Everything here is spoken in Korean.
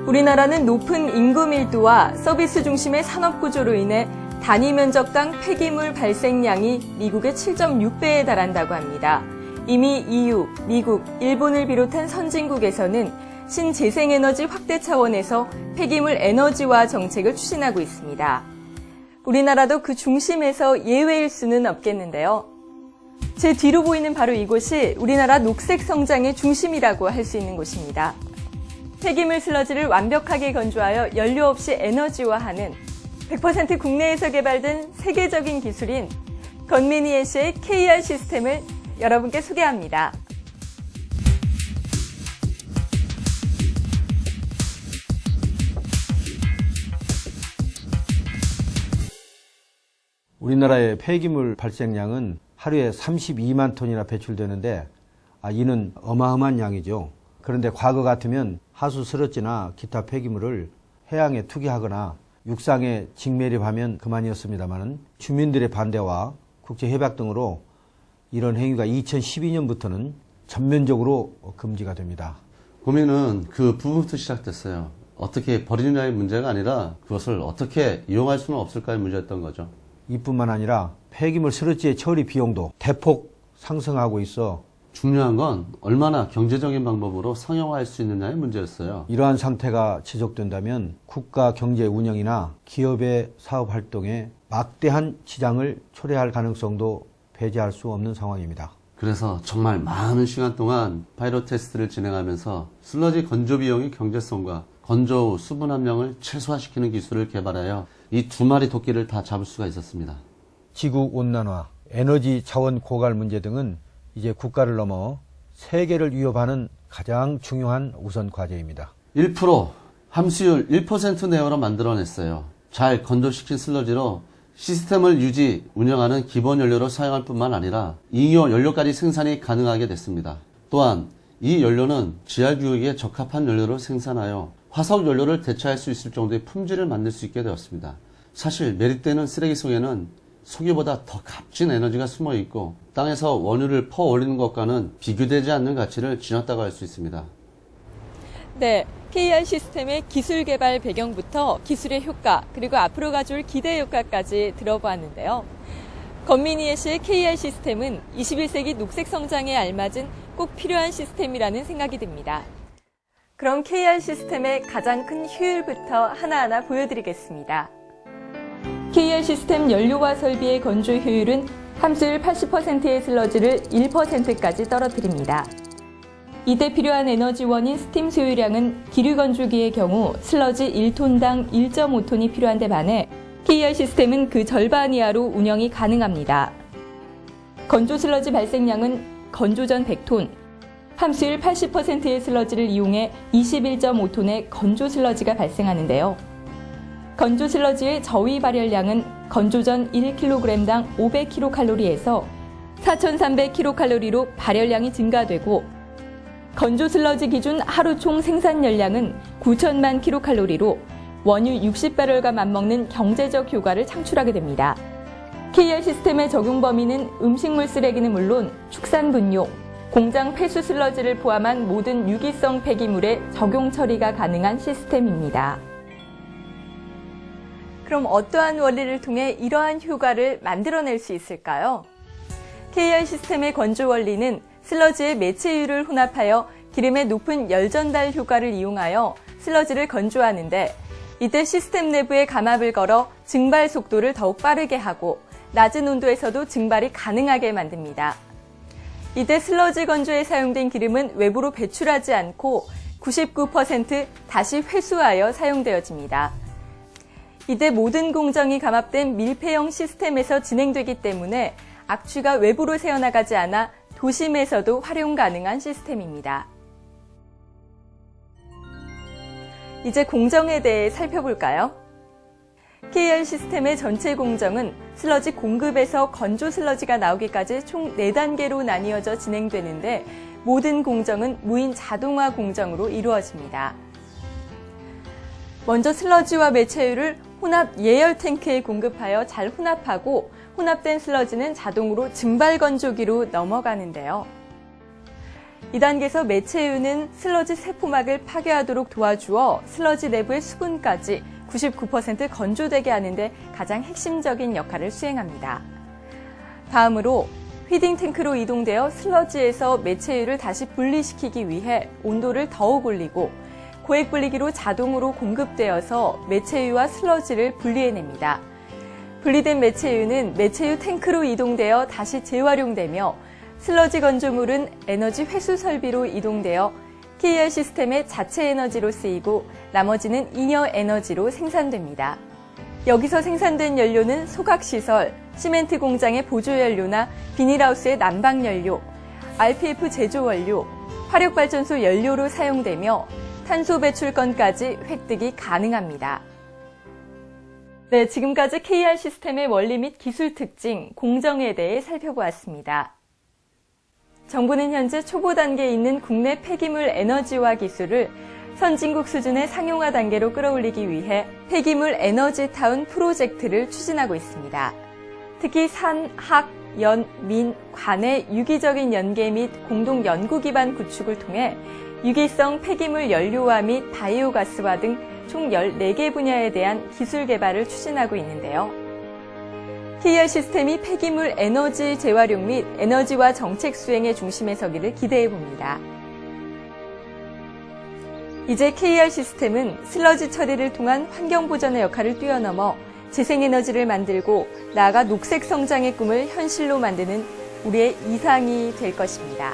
우리나라는 높은 인구 밀도와 서비스 중심의 산업 구조로 인해 단위 면적당 폐기물 발생량이 미국의 7.6배에 달한다고 합니다. 이미 EU, 미국, 일본을 비롯한 선진국에서는 신재생에너지 확대 차원에서 폐기물 에너지화 정책을 추진하고 있습니다. 우리나라도 그 중심에서 예외일 수는 없겠는데요. 제 뒤로 보이는 바로 이곳이 우리나라 녹색 성장의 중심이라고 할 수 있는 곳입니다. 폐기물 슬러지를 완벽하게 건조하여 연료 없이 에너지화하는 100% 국내에서 개발된 세계적인 기술인 건미니에시의 KR 시스템을 여러분께 소개합니다. 우리나라의 폐기물 발생량은 하루에 32만 톤이나 배출되는데 이는 어마어마한 양이죠. 그런데 과거 같으면 하수 스러지나 기타 폐기물을 해양에 투기하거나 육상에 직매립하면 그만이었습니다만 주민들의 반대와 국제협약 등으로 이런 행위가 2012년부터는 전면적으로 금지가 됩니다. 고민은 그 부분부터 시작됐어요. 어떻게 버리느냐의 문제가 아니라 그것을 어떻게 이용할 수는 없을까의 문제였던 거죠. 이뿐만 아니라 폐기물 스러지의 처리 비용도 대폭 상승하고 있어 중요한 건 얼마나 경제적인 방법으로 상용화할 수 있느냐의 문제였어요. 이러한 상태가 지속된다면 국가 경제 운영이나 기업의 사업 활동에 막대한 지장을 초래할 가능성도 배제할 수 없는 상황입니다. 그래서 정말 많은 시간 동안 파이럿 테스트를 진행하면서 슬러지 건조 비용의 경제성과 건조 후 수분 함량을 최소화시키는 기술을 개발하여 이 두 마리 토끼를 다 잡을 수가 있었습니다. 지구 온난화, 에너지 자원 고갈 문제 등은 이제 국가를 넘어 세계를 위협하는 가장 중요한 우선 과제입니다. 1% 함수율 1% 내어로 만들어냈어요. 잘 건조시킨 슬러지로 시스템을 유지, 운영하는 기본 연료로 사용할 뿐만 아니라 잉여 연료까지 생산이 가능하게 됐습니다. 또한 이 연료는 GR 규격에 적합한 연료로 생산하여 화석 연료를 대체할 수 있을 정도의 품질을 만들 수 있게 되었습니다. 사실 매립되는 쓰레기 속에는 석유보다 더 값진 에너지가 숨어 있고 땅에서 원유를 퍼 올리는 것과는 비교되지 않는 가치를 지녔다고 할 수 있습니다. 네, KR 시스템의 기술 개발 배경부터 기술의 효과, 그리고 앞으로 가져올 기대 효과까지 들어보았는데요. 건미니에시의 KR 시스템은 21세기 녹색 성장에 알맞은 꼭 필요한 시스템이라는 생각이 듭니다. 그럼 KR 시스템의 가장 큰 효율부터 하나하나 보여드리겠습니다. KR 시스템 연료와 설비의 건조 효율은 함수율 80%의 슬러지를 1%까지 떨어뜨립니다. 이때 필요한 에너지원인 스팀 소요량은 기류 건조기의 경우 슬러지 1톤당 1.5톤이 필요한데 반해 KR 시스템은 그 절반 이하로 운영이 가능합니다. 건조 슬러지 발생량은 건조 전 100톤, 함수율 80%의 슬러지를 이용해 21.5톤의 건조 슬러지가 발생하는데요. 건조 슬러지의 저위 발열량은 건조 전 1kg당 500kcal에서 4,300kcal로 발열량이 증가되고 건조 슬러지 기준 하루 총 생산 열량은 9천만 kcal로 원유 60배럴과 맞먹는 경제적 효과를 창출하게 됩니다. KR 시스템의 적용 범위는 음식물 쓰레기는 물론 축산 분뇨, 공장 폐수 슬러지를 포함한 모든 유기성 폐기물의 적용 처리가 가능한 시스템입니다. 그럼 어떠한 원리를 통해 이러한 효과를 만들어낼 수 있을까요? KR 시스템의 건조 원리는 슬러지의 매체유를 혼합하여 기름의 높은 열 전달 효과를 이용하여 슬러지를 건조하는데 이때 시스템 내부에 감압을 걸어 증발 속도를 더욱 빠르게 하고 낮은 온도에서도 증발이 가능하게 만듭니다. 이때 슬러지 건조에 사용된 기름은 외부로 배출하지 않고 99% 다시 회수하여 사용되어집니다. 이때 모든 공정이 감압된 밀폐형 시스템에서 진행되기 때문에 악취가 외부로 새어나가지 않아 도심에서도 활용 가능한 시스템입니다. 이제 공정에 대해 살펴볼까요? KR 시스템의 전체 공정은 슬러지 공급에서 건조 슬러지가 나오기까지 총 4단계로 나뉘어져 진행되는데 모든 공정은 무인 자동화 공정으로 이루어집니다. 먼저 슬러지와 매체유를 혼합 예열 탱크에 공급하여 잘 혼합하고 혼합된 슬러지는 자동으로 증발 건조기로 넘어가는데요. 2단계에서 메체유는 슬러지 세포막을 파괴하도록 도와주어 슬러지 내부의 수분까지 99% 건조되게 하는데 가장 핵심적인 역할을 수행합니다. 다음으로 휘딩 탱크로 이동되어 슬러지에서 메체유를 다시 분리시키기 위해 온도를 더욱 올리고 고액 분리기로 자동으로 공급되어서 메체유와 슬러지를 분리해냅니다. 분리된 메체유는 메체유 탱크로 이동되어 다시 재활용되며 슬러지 건조물은 에너지 회수 설비로 이동되어 KR 시스템의 자체 에너지로 쓰이고 나머지는 잉여 에너지로 생산됩니다. 여기서 생산된 연료는 소각시설, 시멘트 공장의 보조연료나 비닐하우스의 난방연료, RPF 제조원료, 화력발전소 연료로 사용되며 탄소 배출권까지 획득이 가능합니다. 네, 지금까지 KR 시스템의 원리 및 기술 특징, 공정에 대해 살펴보았습니다. 정부는 현재 초보 단계에 있는 국내 폐기물 에너지화 기술을 선진국 수준의 상용화 단계로 끌어올리기 위해 폐기물 에너지 타운 프로젝트를 추진하고 있습니다. 특히 산, 학, 연, 민, 관의 유기적인 연계 및 공동 연구 기반 구축을 통해 유기성 폐기물 연료화 및 바이오가스화 등 총 14개 분야에 대한 기술 개발을 추진하고 있는데요. KR 시스템이 폐기물 에너지 재활용 및 에너지화 정책 수행의 중심에 서기를 기대해 봅니다. 이제 KR 시스템은 슬러지 처리를 통한 환경 보전의 역할을 뛰어넘어 재생에너지를 만들고 나아가 녹색 성장의 꿈을 현실로 만드는 우리의 이상이 될 것입니다.